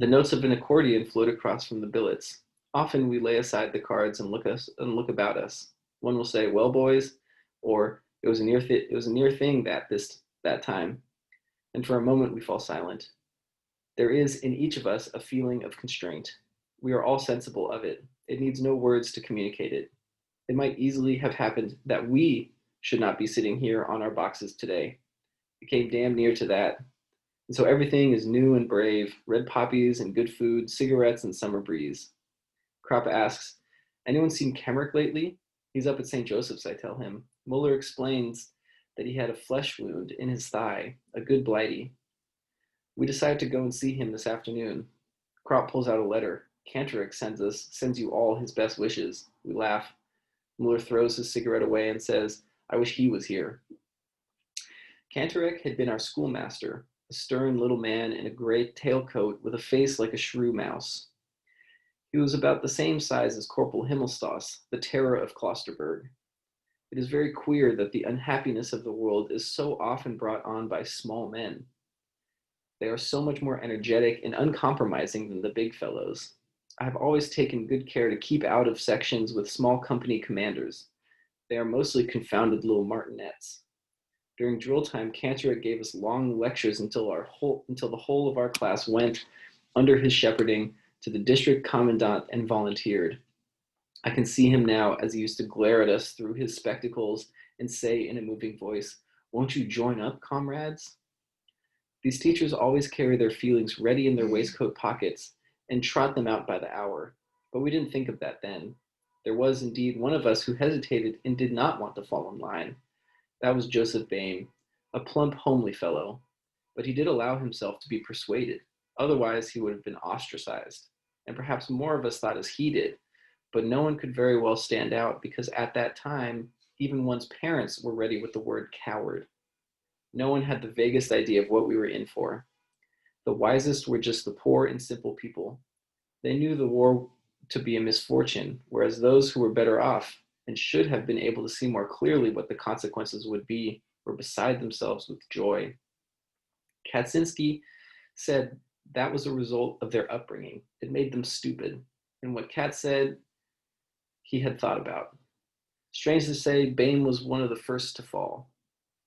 The notes of an accordion float across from the billets. Often we lay aside the cards and look about us. One will say, "Well, boys," or it was a near thing that time." And for a moment we fall silent. There is in each of us a feeling of constraint. We are all sensible of it. It needs no words to communicate it. It might easily have happened that we should not be sitting here on our boxes today. It came damn near to that. And so everything is new and brave, red poppies and good food, cigarettes and summer breeze. Kropp asks, "Anyone seen Kemrick lately?" "He's up at St. Joseph's," I tell him. Muller explains that he had a flesh wound in his thigh, a good blighty. We decide to go and see him this afternoon. Kropp pulls out a letter. "Kantorek sends you all his best wishes." We laugh. Muller throws his cigarette away and says, "I wish he was here." Kantorek had been our schoolmaster, a stern little man in a gray tailcoat with a face like a shrew mouse. He was about the same size as Corporal Himmelstoss, the terror of Klosterberg. It is very queer that the unhappiness of the world is so often brought on by small men. They are so much more energetic and uncompromising than the big fellows. I have always taken good care to keep out of sections with small company commanders. They are mostly confounded little martinets. During drill time, Kantorek gave us long lectures until the whole of our class went, under his shepherding, to the district commandant and volunteered. I can see him now as he used to glare at us through his spectacles and say in a moving voice, "Won't you join up, comrades?" These teachers always carry their feelings ready in their waistcoat pockets and trot them out by the hour, but we didn't think of that then. There was indeed one of us who hesitated and did not want to fall in line. That was Joseph Boehm, a plump, homely fellow, but he did allow himself to be persuaded. Otherwise, he would have been ostracized, and perhaps more of us thought as he did, but no one could very well stand out because at that time, even one's parents were ready with the word coward. No one had the vaguest idea of what we were in for. The wisest were just the poor and simple people. They knew the war to be a misfortune, whereas those who were better off and should have been able to see more clearly what the consequences would be were beside themselves with joy. Kaczynski said that was a result of their upbringing. It made them stupid. And what Katz said, he had thought about. Strange to say, Boehm was one of the first to fall.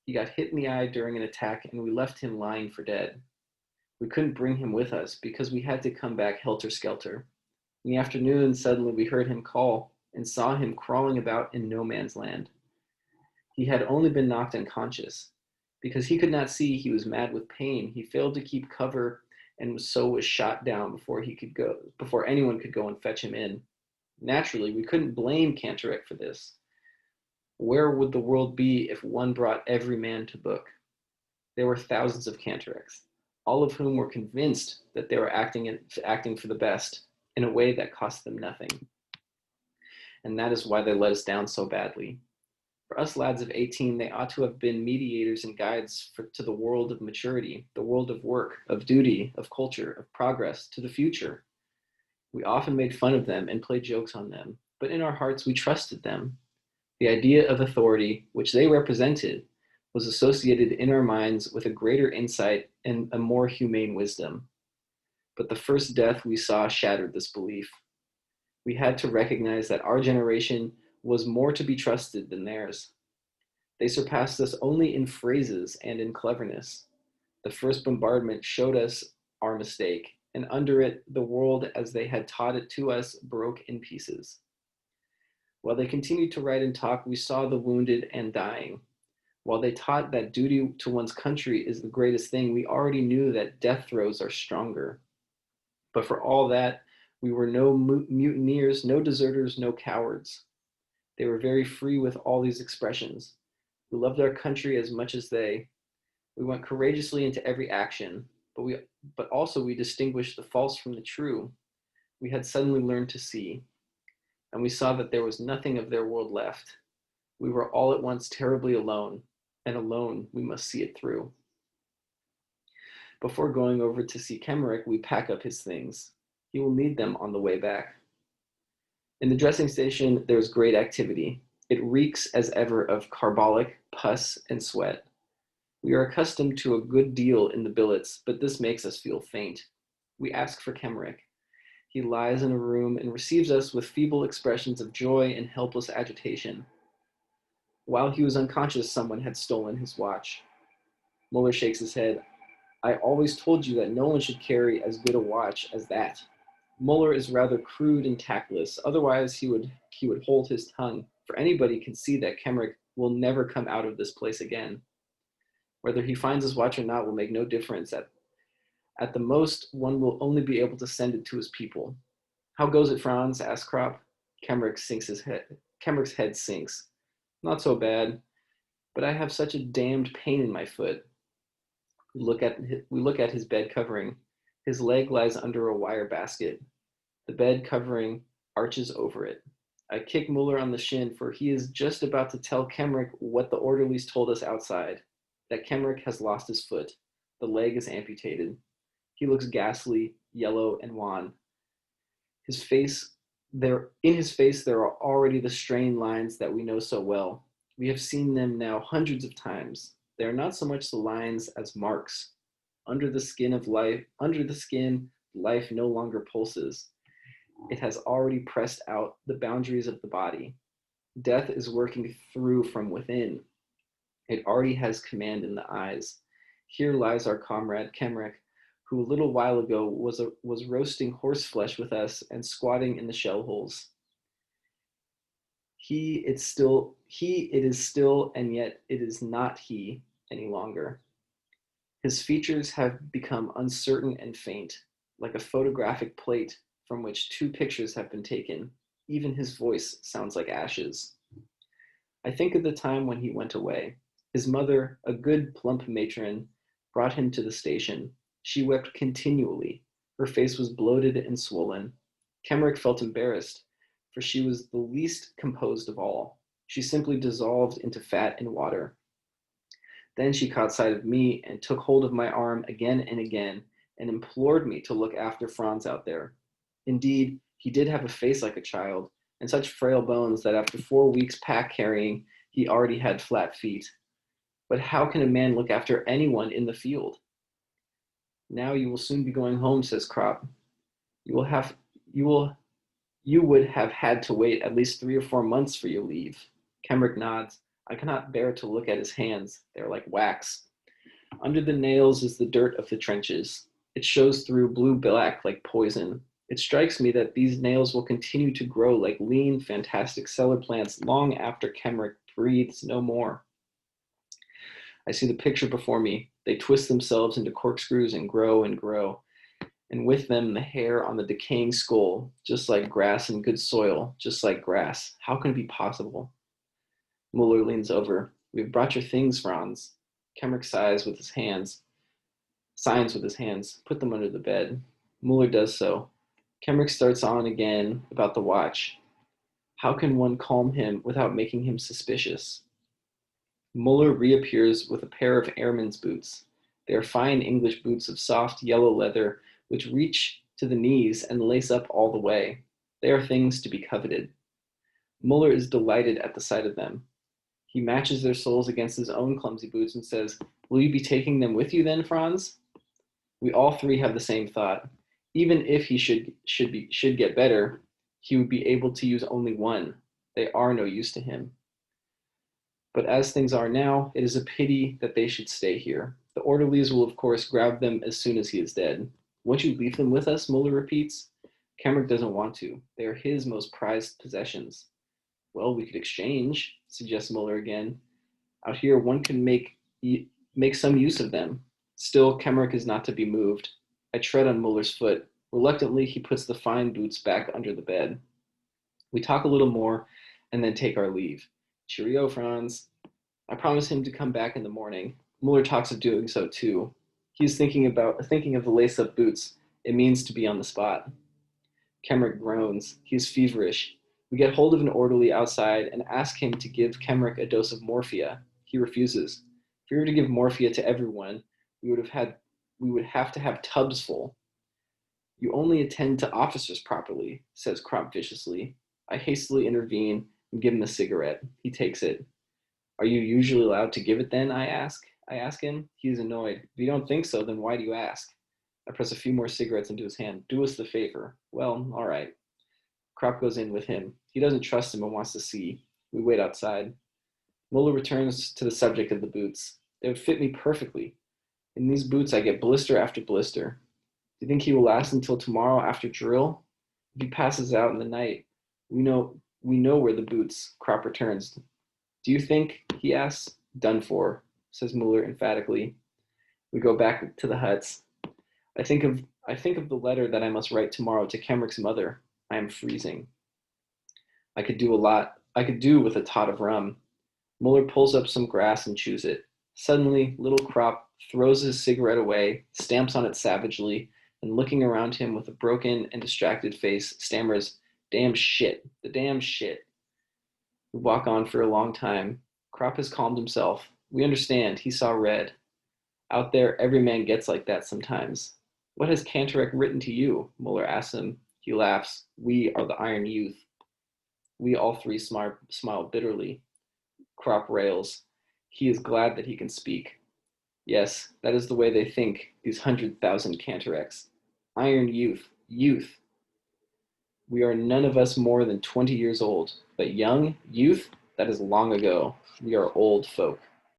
He got hit in the eye during an attack and we left him lying for dead. We couldn't bring him with us because we had to come back helter-skelter. In the afternoon, suddenly we heard him call and saw him crawling about in no man's land. He had only been knocked unconscious. Because he could not see, he was mad with pain. He failed to keep cover and so was shot down before anyone could go and fetch him in. Naturally, we couldn't blame Kantorek for this. Where would the world be if one brought every man to book? There were thousands of Kantoreks, all of whom were convinced that they were acting for the best in a way that cost them nothing. And that is why they let us down so badly. For us lads of 18, they ought to have been mediators and guides to the world of maturity, the world of work, of duty, of culture, of progress, to the future. We often made fun of them and played jokes on them, but in our hearts we trusted them. The idea of authority, which they represented, was associated in our minds with a greater insight and a more humane wisdom. But the first death we saw shattered this belief. We had to recognize that our generation was more to be trusted than theirs. They surpassed us only in phrases and in cleverness. The first bombardment showed us our mistake, and under it, the world as they had taught it to us broke in pieces. While they continued to write and talk, we saw the wounded and dying. While they taught that duty to one's country is the greatest thing, we already knew that death throes are stronger. But for all that, we were no mutineers, no deserters, no cowards. They were very free with all these expressions. We loved our country as much as they. We went courageously into every action, but also we distinguished the false from the true. We had suddenly learned to see, and we saw that there was nothing of their world left. We were all at once terribly alone, and alone we must see it through. Before going over to see Kemrick, we pack up his things. He will need them on the way back. In the dressing station, there is great activity. It reeks as ever of carbolic, pus, and sweat. We are accustomed to a good deal in the billets, but this makes us feel faint. We ask for Kemmerich. He lies in a room and receives us with feeble expressions of joy and helpless agitation. While he was unconscious, someone had stolen his watch. Muller shakes his head. I always told you that no one should carry as good a watch as that. Muller is rather crude and tactless. Otherwise, he would hold his tongue, for anybody can see that Kemmerich will never come out of this place again. Whether he finds his watch or not will make no difference. At the most, one will only be able to send it to his people. How goes it, Franz? Asked Kropp. Kemmerich's head sinks. Not so bad, but I have such a damned pain in my foot. We look at his bed covering. His leg lies under a wire basket. The bed covering arches over it. I kick Muller on the shin, for he is just about to tell Kemmerich what the orderlies told us outside, that Kemmerich has lost his foot. The leg is amputated. He looks ghastly, yellow, and wan. In his face there are already the strained lines that we know so well. We have seen them now hundreds of times. They are not so much the lines as marks. Under the skin, life no longer pulses. It has already pressed out the boundaries of the body. Death is working through from within. It already has command in the eyes. Here lies our comrade Kemmerich, who a little while ago was roasting horse flesh with us and squatting in the shell holes. It is still, and yet it is not he any longer. His features have become uncertain and faint, like a photographic plate from which two pictures have been taken. Even his voice sounds like ashes. I think of the time when he went away. His mother, a good plump matron, brought him to the station. She wept continually. Her face was bloated and swollen. Kemmerich felt embarrassed, for she was the least composed of all. She simply dissolved into fat and water. Then she caught sight of me and took hold of my arm again and again and implored me to look after Franz out there. Indeed, he did have a face like a child and such frail bones that after 4 weeks pack carrying, he already had flat feet. But how can a man look after anyone in the field? Now you will soon be going home, says Kropp. You would have had to wait at least 3 or 4 months for your leave. Kemmerich nods. I cannot bear to look at his hands. They are like wax. Under the nails is the dirt of the trenches. It shows through blue-black like poison. It strikes me that these nails will continue to grow like lean, fantastic cellar plants long after Kemmerich breathes no more. I see the picture before me. They twist themselves into corkscrews and grow, and with them the hair on the decaying skull, just like grass in good soil, just like grass. How can it be possible? Muller leans over. We've brought your things, Franz. Kemmerich signs with his hands. Put them under the bed. Muller does so. Kemmerich starts on again about the watch. How can one calm him without making him suspicious? Muller reappears with a pair of airman's boots. They are fine English boots of soft yellow leather which reach to the knees and lace up all the way. They are things to be coveted. Muller is delighted at the sight of them. He matches their soles against his own clumsy boots and says, Will you be taking them with you then, Franz? We all three have the same thought. Even if he should get better, he would be able to use only one. They are no use to him. But as things are now, it is a pity that they should stay here. The orderlies will, of course, grab them as soon as he is dead. Won't you leave them with us? Muller repeats. Kemmerich doesn't want to. They are his most prized possessions. Well, we could exchange, suggests Muller again. Out here, one can make some use of them. Still, Kemmerich is not to be moved. I tread on Muller's foot. Reluctantly, he puts the fine boots back under the bed. We talk a little more and then take our leave. Cheerio, Franz. I promise him to come back in the morning. Muller talks of doing so too. He's thinking of the lace-up boots. It means to be on the spot. Kemmerich groans. He is feverish. We get hold of an orderly outside and ask him to give Kemmerich a dose of morphia. He refuses. If we were to give morphia to everyone, we would have to have tubs full. You only attend to officers properly, says Kropp viciously. I hastily intervene and give him a cigarette. He takes it. Are you usually allowed to give it then? I ask him. He is annoyed. If you don't think so, then why do you ask? I press a few more cigarettes into his hand. Do us the favor. Well, all right. Kropp goes in with him. He doesn't trust him and wants to see. We wait outside. Muller returns to the subject of the boots. They would fit me perfectly. In these boots, I get blister after blister. Do you think he will last until tomorrow after drill? If he passes out in the night, we know where the boots. Kropp returns. Do you think, he asks, done for, says Muller emphatically. We go back to the huts. I think of the letter that I must write tomorrow to Kemrick's mother. I am freezing. I could do a lot. I could do with a tot of rum. Muller pulls up some grass and chews it. Suddenly, little Kropp throws his cigarette away, stamps on it savagely, and looking around him with a broken and distracted face, stammers, damn shit, the damn shit. We walk on for a long time. Kropp has calmed himself. We understand. He saw red. Out there, every man gets like that sometimes. What has Cantorek written to you? Muller asks him. He laughs. We are the Iron Youth. We all three smile bitterly. Kropp rails. He is glad that he can speak. Yes, that is the way they think, these 100,000 Cantoreks. Iron Youth. Youth. We are none of us more than 20 years old. But young, youth, that is long ago. We are old folk.